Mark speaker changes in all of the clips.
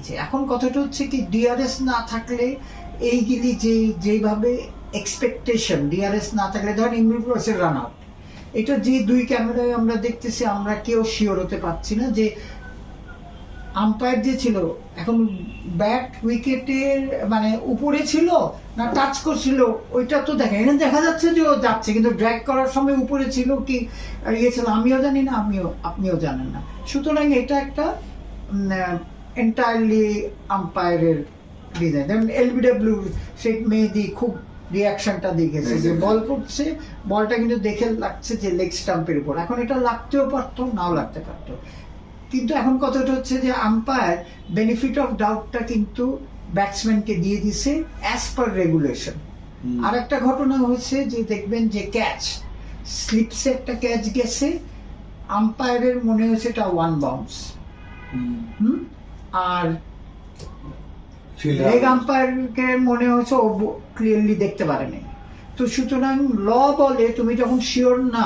Speaker 1: দিয়েছে। এখন কথাটা হচ্ছে কি, ডিআরএস না থাকলে এইগুলি যেভাবে এক্সপেকটেশন, ডিআরএস না থাকলে ধরেন ইমরুল ক্রসের রান আউট, এটা যে 2 ক্যামেরায় আমরা দেখতেছি, আমরা কেউ শিওর হতে পারছি না যে আম্পায়ার যে ছিল এখন ব্যাট উইকেটের মানে উপরে ছিল না টাচ করছিল, ওইটা তো এখানে দেখা যাচ্ছে যে ও যাচ্ছে, কিন্তু ড্র্যাগ করার সময় উপরে ছিল কি ইয়ে ছিল আমিও জানি না, আপনিও জানেন না। সুতরাং এটা একটা এন্টায়ারলি আম্পায়ারের ডিজাইন। যেমন এলবিডব্লিউ শেখ মেহেদী খুব রিয়াকশনটা দেখেছে যে বল করছে, বলটা কিন্তু দেখে লাগছে যে লেগ স্টাম্পের উপর, এখন এটা লাগতেও পারতো নাও লাগতে পারতো। কিন্তু এখন কথাটা হচ্ছে যে আম্পায়ার বেনিফিট অফ ডাউটটা কিন্তু ব্যাটসম্যানকে দিয়ে দিছে অ্যাজ পার রেগুলেশন। আর একটা ঘটনা হয়েছে যে দেখবেন যে ক্যাচ স্লিপসে একটা ক্যাচ গেছে, আম্পায়ারের মনে হয়েছে এটা 1 বাউন্স, আর লেগ আম্পায়ারকে মনে হয়েছে ও ক্লিয়ারলি দেখতে পারেনি। তো সুতরাং ল বলে তুমি যখন শিওর না,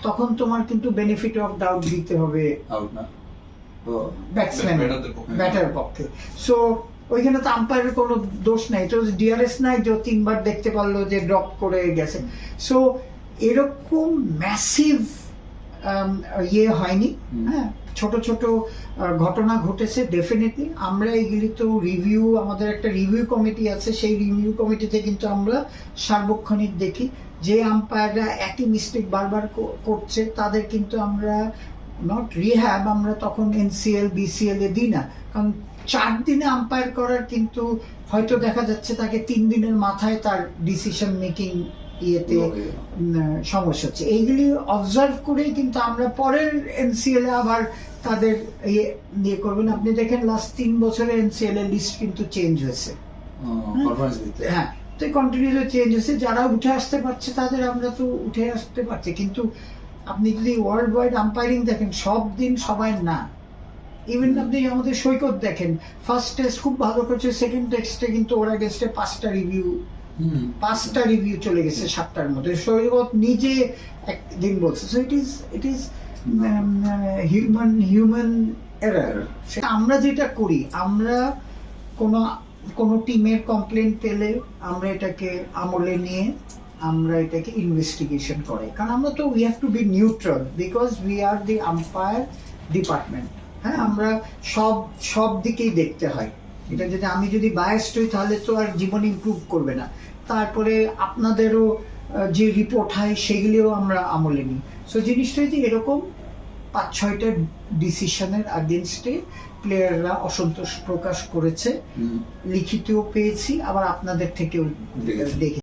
Speaker 1: তখন তোমার কিন্তু বেনিফিট অফ ডাউট দিতে হবে ব্যাটার পক্ষে। সো ওইখানে তো আম্পায়ারের কোনো দোষ নাই, তো ডিআরএস নাই যে 3 বার দেখতে পারলো যে ড্রপ করে গেছে। সো এরকম ম্যাসিভ ইয়ে হয়নি, হ্যাঁ, ছোট ছোট ঘটনা ঘটেছে ডেফিনেটলি। আমরা এগুলি তো রিভিউ, আমাদের একটা রিভিউ কমিটি আছে, সেই রিভিউ কমিটিতে কিন্তু আমরা সার্বক্ষণিক দেখি যে আম্পায়াররা একই মিস্টেক বারবার করছে তাদের কিন্তু আমরা নট রিহ্যাব, আমরা তখন এনসিএল বিসিএল এ দিই না, কারণ 4 দিনে আম্পায়ার করার কিন্তু হয়তো দেখা যাচ্ছে তাকে 3 দিনের মাথায় তার ডিসিশন মেকিং ইয়েতে সমস্যা হচ্ছে। এইগুলি অবজার্ভ করেই কিন্তু আমরা পরের এনসিএল এ আবার তাদের ইয়ে করবেন। আপনি দেখেন লাস্ট 3 বছরে এনসিএল এর লিস্ট কিন্তু চেঞ্জ হয়েছে, হ্যাঁ, তো কন্টিনিউয়াসলি চেঞ্জ হয়েছে। যারা উঠে আসতে পারছে তাদের আমরা তো উঠে আসতে পারছি, কিন্তু আপনি যদি ওয়ার্ল্ড ওয়াইড আম্পায়ারিং দেখেন সব দিন সবাই না। ইভেন আপনি আমাদের সৈকত দেখেন, ফার্স্ট টেস্ট খুব ভালো করছে, সেকেন্ড টেস্টে কিন্তু ওরা গেছে 5টা রিভিউ চলে গেছে 7টার মধ্যে। সৈকত নিজে একদিন বলছে। So it is human error. সেটা আমরা যেটা করি, আমরা কোনো টিমের কমপ্লেন পেলে আমরা এটাকে আমলে নিয়ে আমরা এটাকে ইনভেস্টিগেশন করি, কারণ আমরা তো we have to be neutral because we are the umpire department. হ্যাঁ, আমরা সব দিকেই দেখতে হয়। এটা আমি যদি বায়াসড হই তাহলে তো আর জীবন ইমপ্রুভ করবে না। তারপরে আপনাদেরও যে রিপোর্ট হয় সেগুলিও আমরা আমলে নিই। সো জিনিসটা যদি এরকম 5-6টা ডিসিশনের আগেনস্টে প্লেয়াররা অসন্তোষ প্রকাশ করেছে, লিখিতও পেয়েছি, আবার আপনাদের থেকেও দেখি।